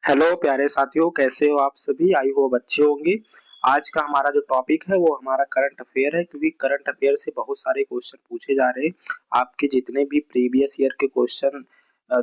Hello प्यारे साथियों, कैसे हो आप सभी। आई होप अच्छे होंगे। आज का हमारा जो टॉपिक है वो हमारा करंट अफेयर है, क्योंकि करंट अफेयर से बहुत सारे क्वेश्चन पूछे जा रहे हैं। आपके जितने भी प्रीवियस ईयर के क्वेश्चन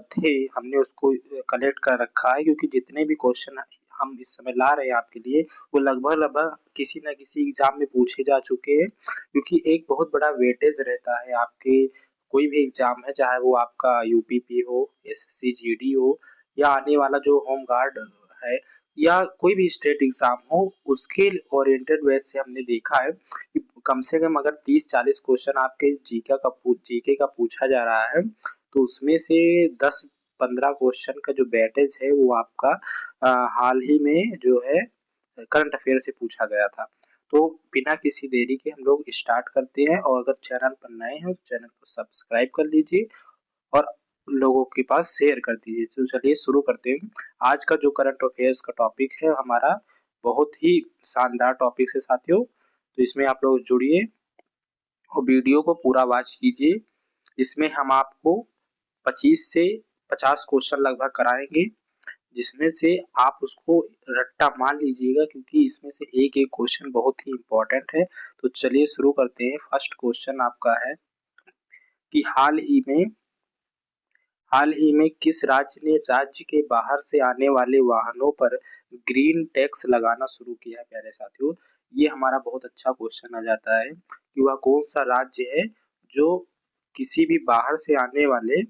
थे, हमने उसको कलेक्ट कर रखा है, क्योंकि जितने भी क्वेश्चन हम इस समय ला रहे हैं आपके लिए वो लगभग लगभग किसी न किसी एग्जाम में पूछे जा चुके हैं। क्योंकि एक बहुत बड़ा वेटेज रहता है आपके कोई भी एग्जाम है, चाहे वो आपका यूपीपी हो, एसएससी जीडी हो, या आने वाला जो होम गार्ड है, या कोई भी स्टेट एग्जाम हो, उसके ओरिएंटेड वे से हमने देखा है कि कम से कम अगर 30-40 क्वेश्चन आपके जीके का पूछा जा रहा है, तो उसमें से 10-15 क्वेश्चन का जो बैटेज है वो आपका हाल ही में जो है करंट अफेयर से पूछा गया था। तो बिना किसी देरी के हम लोग स्टार्ट करते हैं, और अगर चैनल पर नए हैं तो चैनल को सब्सक्राइब कर लीजिए और लोगों के पास शेयर कर दीजिए। तो चलिए शुरू करते हैं। आज का जो करंट अफेयर्स का टॉपिक है हमारा बहुत ही शानदार टॉपिक है साथियों। तो इसमें आप लोग जुड़िए और वीडियो को पूरा वॉच कीजिए। इसमें हम आपको 25 से 50 क्वेश्चन लगभग कराएंगे, जिसमें से आप उसको रट्टा मान लीजिएगा, क्योंकि इसमें से एक एक क्वेश्चन बहुत ही इंपॉर्टेंट है। तो चलिए शुरू करते हैं। फर्स्ट क्वेश्चन आपका है कि हाल ही में किस राज्य ने राज्य के बाहर से आने वाले वाहनों पर ग्रीन टैक्स लगाना शुरू किया है। प्यारे साथियों, ये हमारा बहुत अच्छा क्वेश्चन आ जाता है कि वह कौन सा राज्य है जो किसी भी बाहर से आने वाले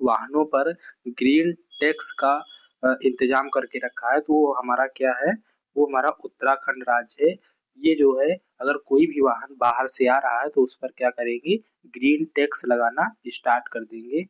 वाहनों पर ग्रीन टैक्स का इंतजाम करके रखा है। तो वो हमारा क्या है, वो हमारा उत्तराखंड राज्य है। ये जो है, अगर कोई भी वाहन बाहर से आ रहा है तो उस पर क्या करेंगे, ग्रीन टैक्स लगाना स्टार्ट कर देंगे।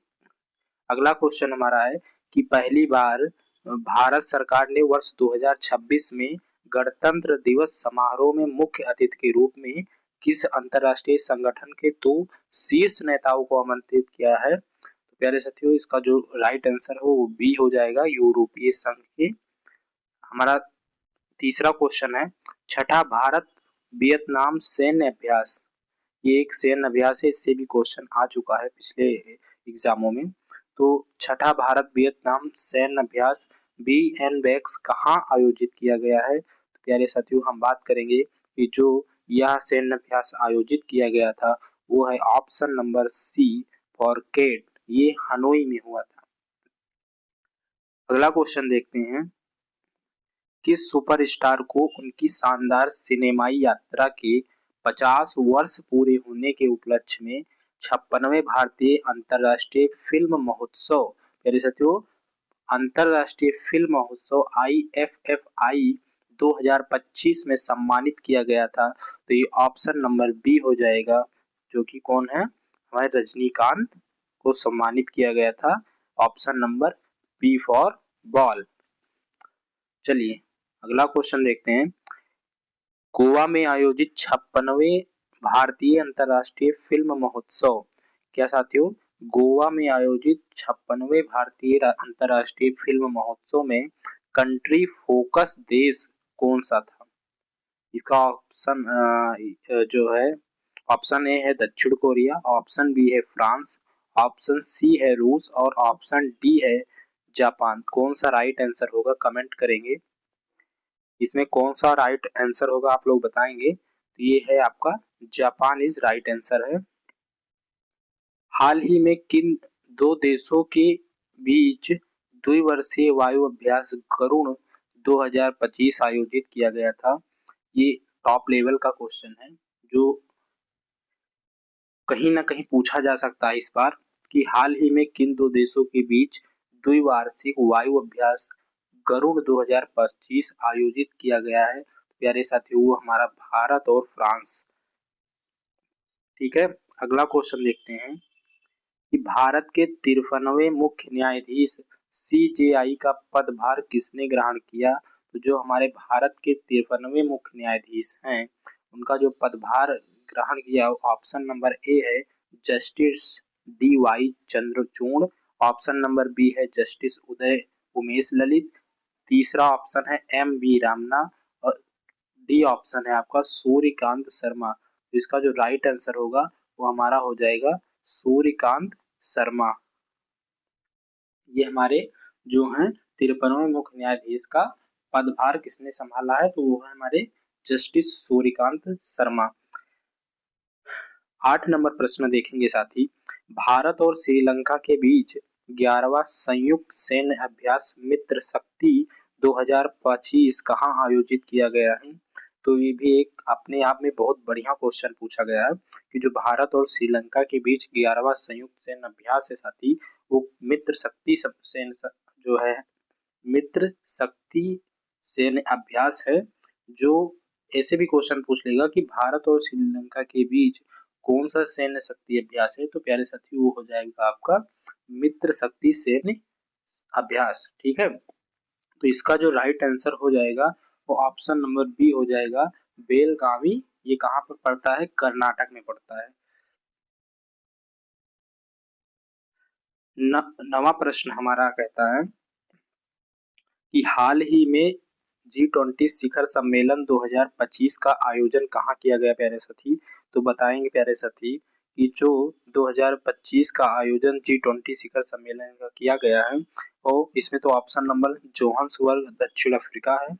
अगला क्वेश्चन हमारा है कि पहली बार भारत सरकार ने वर्ष 2026 में गणतंत्र दिवस समारोह में मुख्य अतिथि के रूप में किस अंतर्राष्ट्रीय संगठन के 2 शीर्ष नेताओं को आमंत्रित किया है। तो प्यारे साथियों, इसका जो राइट आंसर है वो बी हो जाएगा, यूरोपीय संघ के। हमारा तीसरा क्वेश्चन है छठा भारत वियतनाम सैन्य अभ्यास। ये एक सैन्य अभ्यास है, इससे भी क्वेश्चन आ चुका है पिछले एग्जामों में। तो छठा भारत वियतनाम सैन्य अभ्यास BNBEX कहाँ आयोजित किया गया है। तो प्यारे साथियों, हम बात करेंगे कि जो यह सैन्य अभ्यास आयोजित किया गया था वो है ऑप्शन नंबर सी, फॉरकेट। ये हनोई में हुआ था। अगला क्वेश्चन देखते हैं। किस सुपरस्टार को उनकी शानदार सिनेमाई यात्रा के 50 वर्ष पूरे होने के उपलक्ष्य में 56वें भारतीय अंतर्राष्ट्रीय फिल्म महोत्सव, मेरे साथियों, अंतर्राष्ट्रीय फिल्म महोत्सव IFFI 2025 में सम्मानित किया गया था। तो ये ऑप्शन नंबर बी हो जाएगा, जो कि कौन है, हमारे रजनीकांत को सम्मानित किया गया था। Option number B for ball. चलिए अगला क्वेश्चन देखते हैं। गोवा में आयोजित 56वें भारतीय अंतर्राष्ट्रीय फिल्म महोत्सव, क्या साथियों, गोवा में आयोजित 56वें भारतीय अंतर्राष्ट्रीय फिल्म महोत्सव में कंट्री फोकस देश कौन सा था। इसका ऑप्शन जो है, ऑप्शन ए है दक्षिण कोरिया, ऑप्शन बी है फ्रांस, ऑप्शन सी है रूस और ऑप्शन डी है जापान। कौन सा राइट आंसर होगा, कमेंट करेंगे। इसमें कौन सा राइट आंसर होगा आप लोग बताएंगे। तो ये है आपका जापान इज राइट आंसर है। हाल ही में किन 2 देशों के बीच द्विवर्षीय वायु अभ्यास गरुण 2025 आयोजित किया गया था। ये टॉप लेवल का क्वेश्चन है, जो कहीं ना कहीं पूछा जा सकता है इस बार, कि हाल ही में किन 2 देशों के बीच द्विवार्षिक वायु अभ्यास गरुड़ 2025 आयोजित किया गया है। प्यारे साथियों, वो हमारा भारत और फ्रांस। ठीक है, अगला क्वेश्चन देखते हैं कि भारत के 53वें मुख्य न्यायाधीश CJI का पदभार किसने ग्रहण किया। तो जो हमारे भारत के 53वें मुख्य न्यायाधीश हैं, उनका जो पदभार ग्रहण किया, ऑप्शन नंबर ए है justice DY Chandrachud, option number B है जस्टिस उदय उमेश ललित, तीसरा ऑप्शन है MV रामना और डी ऑप्शन है आपका सूर्यकांत शर्मा। तो इसका जो राइट आंसर होगा वो हमारा हो जाएगा सूर्यकांत शर्मा। ये हमारे जो हैं 53वें मुख्य न्यायाधीश का पदभार किसने संभाला है? तो वो है हमारे जस्टिस सूर्यकांत शर्मा। 8 नंबर प्रश्न देखेंगे साथी, भारत और श्रीलंका के बीच 11वां संयुक्त सैन्य अभ्यास मित्र शक्ति 2025 कहाँ आयोजित किया गया है? तो ये भी एक अपने आप में बहुत बढ़िया क्वेश्चन पूछा गया है कि जो भारत और श्रीलंका के बीच 11वां संयुक्त सैन्य अभ्यास है साथी, वो मित्र शक्ति सैन्य जो है मित्र शक्ति सैन्य अभ्यास है। जो ऐसे भी क्वेश्चन पूछ लेगा कि भारत और श्रीलंका के बीच कौन सा सैन्य शक्ति अभ्यास है, तो प्यारे साथी वो हो जाएगा आपका मित्र शक्ति सैन्य अभ्यास। ठीक है, तो इसका जो राइट आंसर हो जाएगा वो ऑप्शन नंबर बी हो जाएगा, बेलगावी। ये कहाँ पर पड़ता है? कर्नाटक में पड़ता है। नवा प्रश्न हमारा कहता है कि हाल ही में G20 शिखर सम्मेलन 2025 का आयोजन कहाँ किया गया प्यारे साथी? तो बताएंगे प्यारे साथी कि जो 2025 का आयोजन G20 शिखर सम्मेलन का किया गया है, और इसमें तो ऑप्शन नंबर जोहान्सबर्ग दक्षिण अफ्रीका है,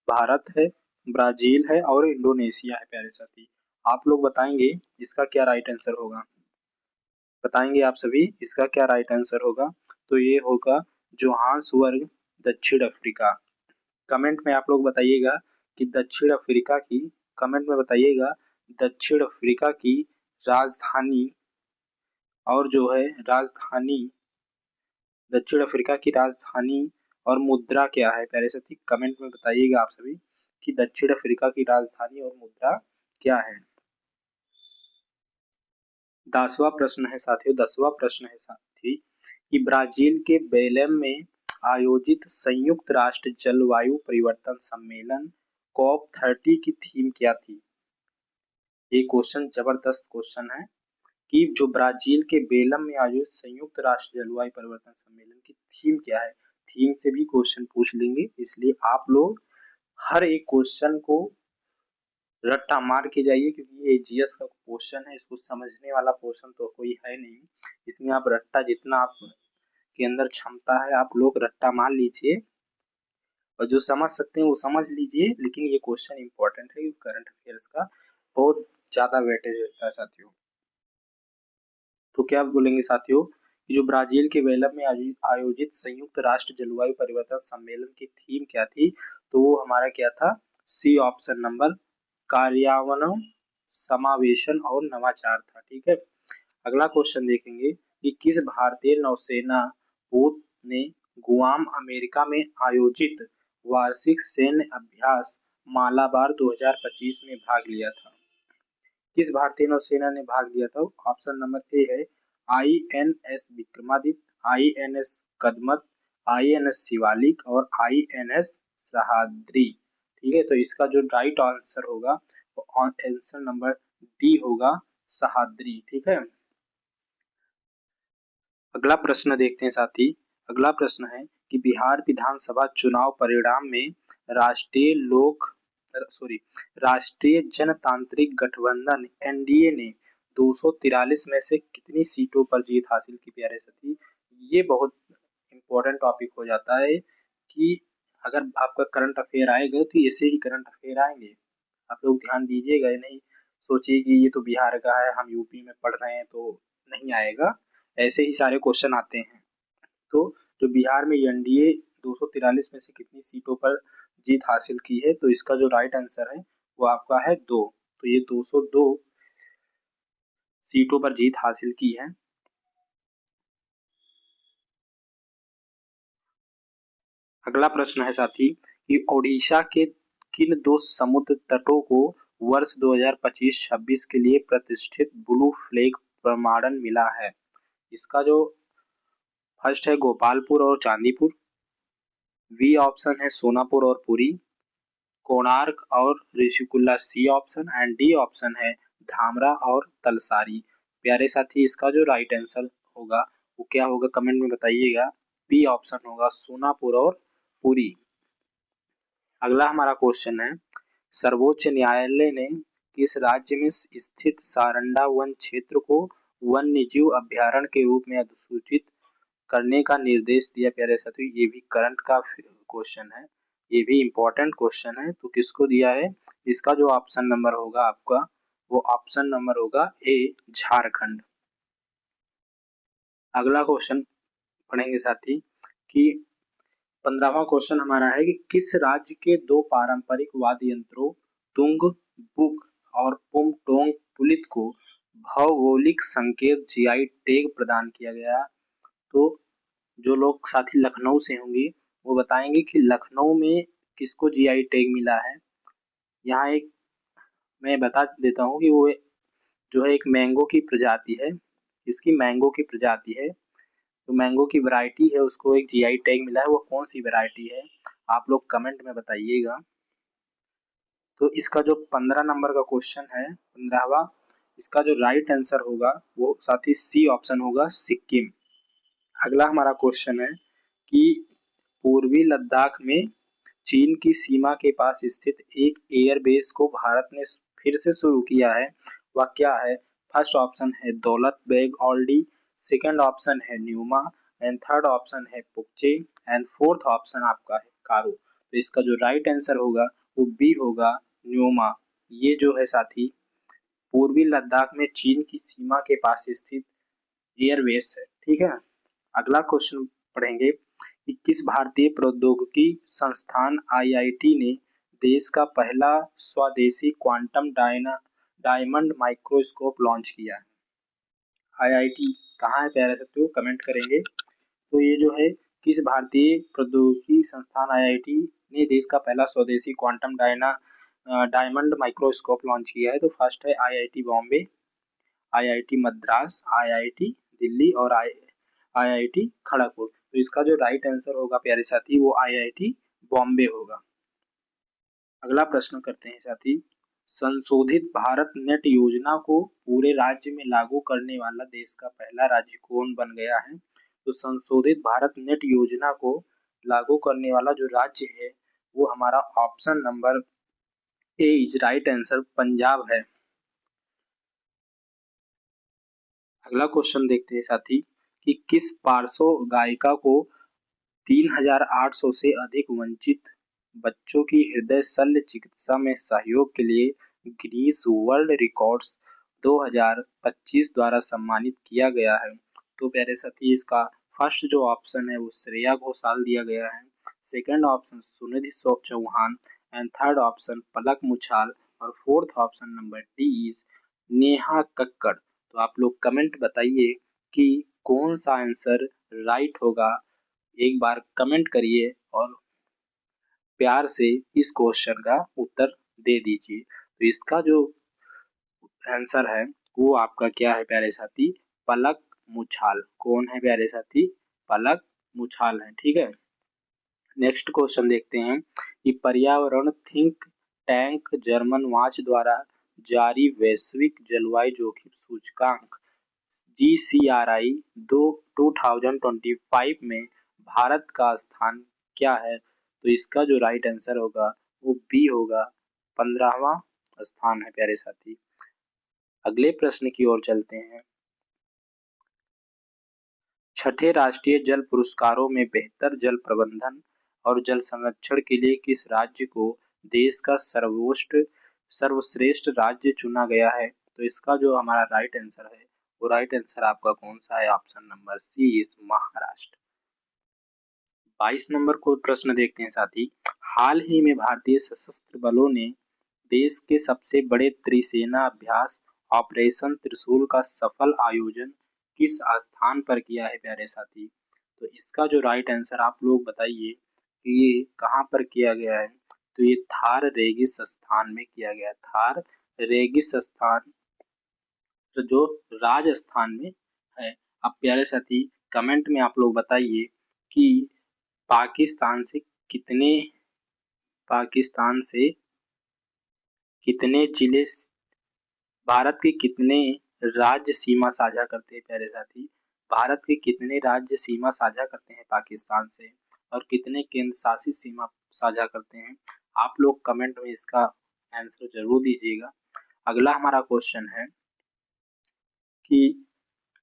भारत है, ब्राजील है और इंडोनेशिया है। प्यारे साथी आप लोग बताएंगे इसका क्या राइट आंसर होगा? बताएंगे आप सभी इसका क्या राइट आंसर होगा? तो ये होगा जोहान्सबर्ग दक्षिण अफ्रीका। कमेंट में आप लोग बताइएगा कि दक्षिण अफ्रीका की, कमेंट में बताइएगा दक्षिण अफ्रीका की राजधानी, और जो है राजधानी, दक्षिण अफ्रीका की राजधानी और मुद्रा क्या है? प्यारे साथी कमेंट में बताइएगा आप सभी कि दक्षिण अफ्रीका की राजधानी और मुद्रा क्या है। 10वां प्रश्न है साथियों, 10वां प्रश्न है साथी कि ब्राजील के बेलेम में आयोजित संयुक्त राष्ट्र जलवायु परिवर्तन सम्मेलन COP30 की थीम क्या थी? ये क्वेश्चन जबरदस्त क्वेश्चन है कि जो ब्राजील के बेलम में आयोजित संयुक्त राष्ट्र जलवायु परिवर्तन सम्मेलन की थीम क्या है? थीम से भी क्वेश्चन पूछ लेंगे, इसलिए आप लोग हर एक क्वेश्चन को रट्टा मार के जाइए, क्योंकि ये जीएस का क्वेश्चन है, इसको समझने वाला क्वेश्चन तो कोई है नहीं। इसमें आप रट्टा, जितना आप के अंदर क्षमता है आप लोग रट्टा मार लीजिए, और जो समझ सकते हैं वो समझ लीजिए, लेकिन ये क्वेश्चन इंपॉर्टेंट है, करंट अफेयर्स का बहुत ज्यादा वेटेज रहता है साथियों। तो क्या बोलेंगे साथियों कि जो ब्राजील के बेलम में आयोजित संयुक्त राष्ट्र जलवायु परिवर्तन सम्मेलन की थीम क्या थी? तो वो हमारा क्या था? सी ऑप्शन नंबर, कार्यान्वयन, समावेशन और नवाचार था। ठीक है, अगला क्वेश्चन देखेंगे कि किस भारतीय नौसेना पोत ने गुआम अमेरिका में आयोजित वार्षिक सैन्य अभ्यास मालाबार 2025 में भाग लिया था? किस भारतीय नौसेना ने भाग लिया था? ऑप्शन नंबर ए है INS Vikramaditya, INS Kadmat, INS Shivalik और INS सह्याद्री। ठीक है, तो इसका जो राइट आंसर होगा वो आंसर नंबर डी होगा, सह्याद्री। ठीक है, अगला प्रश्न देखते हैं साथी। अगला प्रश्न है कि बिहार विधानसभा चुनाव परिणाम में राष्ट्रीय जनतांत्रिक गठबंधन NDA ने 243 में से कितनी सीटों पर जीत हासिल की? प्यारे साथी ये बहुत इंपॉर्टेंट टॉपिक हो जाता है कि अगर आपका करंट अफेयर आएगा तो ऐसे ही करंट अफेयर आएंगे, आप लोग ध्यान दीजिएगा, नहीं सोचिए कि ये तो बिहार का है, हम यूपी में पढ़ रहे हैं तो नहीं आएगा, ऐसे ही सारे क्वेश्चन आते हैं। तो जो बिहार में NDA 243 में से कितनी सीटों पर जीत हासिल की है? तो इसका जो राइट आंसर है वो आपका है 2। तो ये 202 सीटों पर जीत हासिल की है। अगला प्रश्न है साथी कि ओडिशा के किन 2 समुद्र तटों को वर्ष 2025-26 के लिए प्रतिष्ठित ब्लू फ्लैग प्रमाणन मिला है? इसका जो फर्स्ट है गोपालपुर और चांदीपुर, बी ऑप्शन है सोनापुर और पुरी, कोणार्क और Rushikulya C option, and D option है धामरा और तलसारी। प्यारे साथी इसका जो राइट आंसर होगा वो क्या होगा? कमेंट में बताइएगा। बी ऑप्शन होगा सोनापुर और पुरी। अगला हमारा क्वेश्चन है, सर्वोच्च न्यायालय ने किस राज्य में स्थित सारंडा वन क्षेत्र को वन्यजीव अभयारण्य के रूप में अधिसूचित करने का निर्देश दिया प्यारे साथियों। ये भी करंट का क्वेश्चन है, ये भी इम्पोर्टेंट क्वेश्चन है। तो किसको दिया है? इसका जो ऑप्शन नंबर होगा आपका, वो ऑप्शन नंबर होगा ए, झारखंड। अगला क्वेश्चन पढ़ेंगे साथी कि 15वां क्वेश्चन हमारा है कि किस राज्य के दो पारंपरिक वाद्य यंत्रों तुंग बुक और पुमटोंग पुलित को भौगोलिक संकेत जीआई टैग प्रदान किया गया? तो जो लोग साथी लखनऊ से होंगे वो बताएंगे कि लखनऊ में किसको जीआई टैग मिला है। यहाँ एक मैं बता देता हूँ कि वो जो है एक मैंगो की प्रजाति है, इसकी मैंगो की प्रजाति है, तो मैंगो की वैरायटी है, उसको एक जीआई टैग मिला है। वो कौन सी वैरायटी है आप लोग कमेंट में बताइएगा। तो इसका जो 15 नंबर का क्वेश्चन है, 15वां, इसका जो राइट आंसर होगा वो साथी सी ऑप्शन होगा, सिक्किम। अगला हमारा क्वेश्चन है कि पूर्वी लद्दाख में चीन की सीमा के पास स्थित एक एयरबेस को भारत ने फिर से शुरू किया है, वह क्या है? फर्स्ट ऑप्शन है दौलत बेग ओल्डी, सेकंड ऑप्शन है न्यूमा, एंड थर्ड ऑप्शन है पुकचे, एंड फोर्थ ऑप्शन आपका है कारो। तो इसका जो राइट आंसर होगा वो बी होगा, न्यूमा। ये जो है साथी पूर्वी लद्दाख में चीन की सीमा के पास स्थित एयरबेस है, ठीक है। अगला क्वेश्चन पढ़ेंगे कि किस भारतीय प्रौद्योगिकी संस्थान आईआईटी ने देश का पहला स्वदेशी क्वांटम डायमंड माइक्रोस्कोप लॉन्च किया है? आईआईटी कहाँ है प्यारे साथियों, कमेंट करेंगे। तो ये जो है किस भारतीय प्रौद्योगिकी संस्थान आईआईटी ने देश का पहला स्वदेशी क्वांटम डायमंड माइक्रोस्कोप लॉन्च किया है? तो फर्स्ट है IIT Bombay, IIT Madras, IIT Delhi और आईआईटी खड़गपुर। तो इसका जो राइट आंसर होगा प्यारे साथी वो आईआईटी बॉम्बे होगा। अगला प्रश्न करते हैं साथी, संशोधित भारत नेट योजना को पूरे राज्य में लागू करने वाला देश का पहला राज्य कौन बन गया है? तो संशोधित भारत नेट योजना को लागू करने वाला जो राज्य है वो हमारा option number A is right answer, Punjab है। अगला क्वेश्चन देखते हैं साथी कि किस पार्श्व गायिका को 3800 से अधिक वंचित बच्चों की हृदय शल्य चिकित्सा में सहयोग के लिए गिनीज वर्ल्ड रिकॉर्ड्स 2025 द्वारा सम्मानित किया गया है? तो प्यारे साथी इसका फर्स्ट जो ऑप्शन है वो श्रेया घोषाल दिया गया है, second option Sunidhi Chauhan, and third option Palak Muchhal, और fourth option number D is Neha Kakkar. तो आप लोग कमेंट बताइए कि कौन सा आंसर राइट होगा, एक बार कमेंट करिए और प्यार से इस क्वेश्चन का उत्तर दे दीजिए। तो इसका जो आंसर है वो आपका क्या है प्यारे साथी? पलक मुछाल। कौन है प्यारे साथी? पलक मुछाल है, ठीक है। नेक्स्ट क्वेश्चन देखते हैं कि पर्यावरण थिंक टैंक जर्मन वाच द्वारा जारी वैश्विक जलवायु जोखिम सूचकांक GCRI 2025 में भारत का स्थान क्या है? तो इसका जो राइट आंसर होगा वो बी होगा, 15वां स्थान है प्यारे साथी। अगले प्रश्न की ओर चलते हैं। छठे राष्ट्रीय जल पुरस्कारों में बेहतर जल प्रबंधन और जल संरक्षण के लिए किस राज्य को देश का सर्वश्रेष्ठ राज्य चुना गया है? तो इसका जो हमारा राइट आंसर है वो राइट आंसर आपका कौन सा है? Option number C is Maharashtra. 22 नंबर को प्रश्न देखते हैं साथी, हाल ही में भारतीय सशस्त्र बलों ने देश के सबसे बड़े त्रिसेना अभ्यास ऑपरेशन त्रिशूल का सफल आयोजन किस स्थान पर किया है प्यारे साथी? तो इसका जो राइट आंसर आप लोग बताइए कि ये कहाँ पर किया गया है? तो ये थार रेगिस्तान में किया गया। थार रेगिस्तान तो जो राजस्थान में है। अब प्यारे साथी कमेंट में आप लोग बताइए कि पाकिस्तान से कितने जिले भारत के कितने राज्य सीमा साझा करते हैं प्यारे साथी? भारत के कितने राज्य सीमा साझा करते हैं पाकिस्तान से और कितने केंद्र शासित सीमा साझा करते हैं? आप लोग कमेंट में इसका आंसर जरूर दीजिएगा। अगला हमारा क्वेश्चन है कि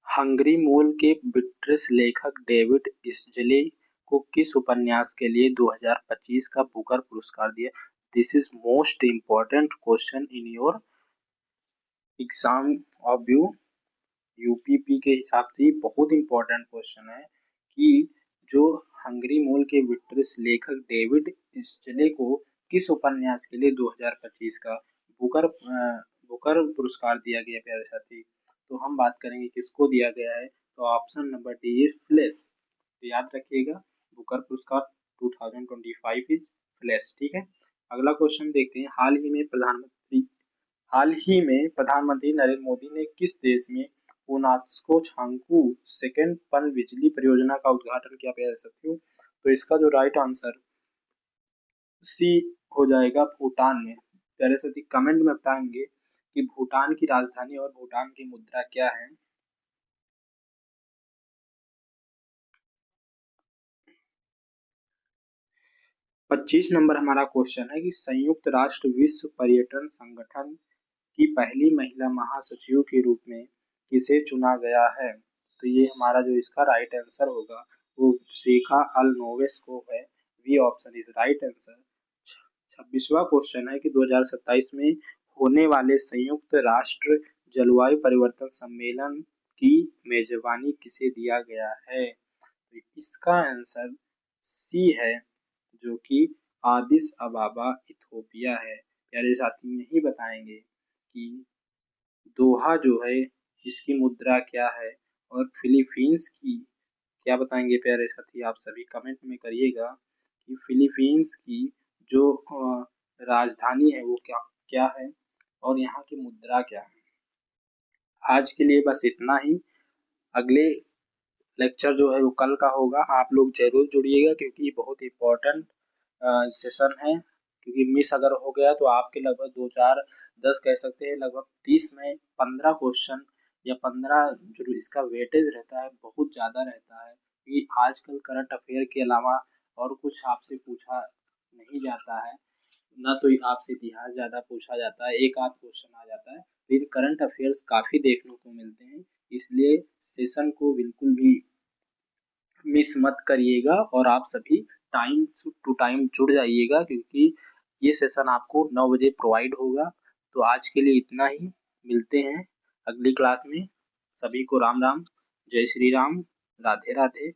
हंगरी मूल के ब्रिटिश लेखक डेविड इज़जले को किस उपन्यास के लिए 2025 का बुकर पुरस्कार दिया? This is most important question in your exam of UPP के हिसाब से बहुत इम्पोर्टेंट क्वेश्चन है कि जो हंगरी मूल के ब्रिटिश लेखक डेविड इज़जले को किस उपन्यास के लिए 2025 का बुकर पुरस्कार दिया गया प्यारे साथी। तो हम बात करेंगे किसको दिया गया है, तो option number D is flash. तो याद रखिएगा बुकर पुरस्कार 2025 इज फ्लैश। ठीक है, अगला क्वेश्चन देखते हैं। हाल ही में प्रधानमंत्री नरेंद्र मोदी ने किस देश में उनास्को छांगकू सेकेंड पन बिजली परियोजना का उद्घाटन किया प्यारे साथियों? तो इसका जो राइट आंसर सी हो जाएगा, भूटान में। प्यारे साथी कमेंट में बताएंगे कि भूटान की राजधानी और भूटान की मुद्रा क्या है। पच्चीस नंबर हमारा क्वेश्चन है कि संयुक्त राष्ट्र विश्व पर्यटन संगठन की पहली महिला महासचिव के रूप में किसे चुना गया है? तो ये हमारा जो इसका राइट आंसर होगा वो शेखा अल नोवेस को है। B option is right answer. 26वां क्वेश्चन है कि 2027 में होने वाले संयुक्त राष्ट्र जलवायु परिवर्तन सम्मेलन की मेजबानी किसे दिया गया है? तो इसका आंसर सी है, जो कि आदिस अबाबा इथोपिया है। प्यारे साथी यही बताएंगे कि दोहा जो है इसकी मुद्रा क्या है और फिलीपींस की क्या बताएंगे प्यारे साथी, आप सभी कमेंट में करिएगा कि फिलीपींस की जो राजधानी है वो क्या क्या है और यहाँ की मुद्रा क्या है। आज के लिए बस इतना ही। अगले लेक्चर जो है वो कल का होगा, आप लोग जरूर जुड़िएगा क्योंकि ये बहुत इम्पोर्टेंट सेशन है। क्योंकि मिस अगर हो गया तो आपके लगभग 2 4 10 कह सकते हैं, लगभग 30 में 15 क्वेश्चन या 15 जो इसका वेटेज रहता है बहुत ज़्यादा रहता है। कि आजकल करंट अफेयर के अलावा और कुछ आपसे पूछा नहीं जाता है, ना तो आपसे इतिहास ज़्यादा पूछा जाता है, एक आध क्वेश्चन आ जाता है, लेकिन करंट अफेयर्स काफ़ी देखने को मिलते हैं। इसलिए सेशन को बिल्कुल भी मिस मत करिएगा और आप सभी टाइम टू टाइम जुड़ जाइएगा क्योंकि ये सेशन आपको 9 बजे प्रोवाइड होगा। तो आज के लिए इतना ही, मिलते हैं अगली क्लास में। सभी को राम राम, जय श्री राम, राधे राधे।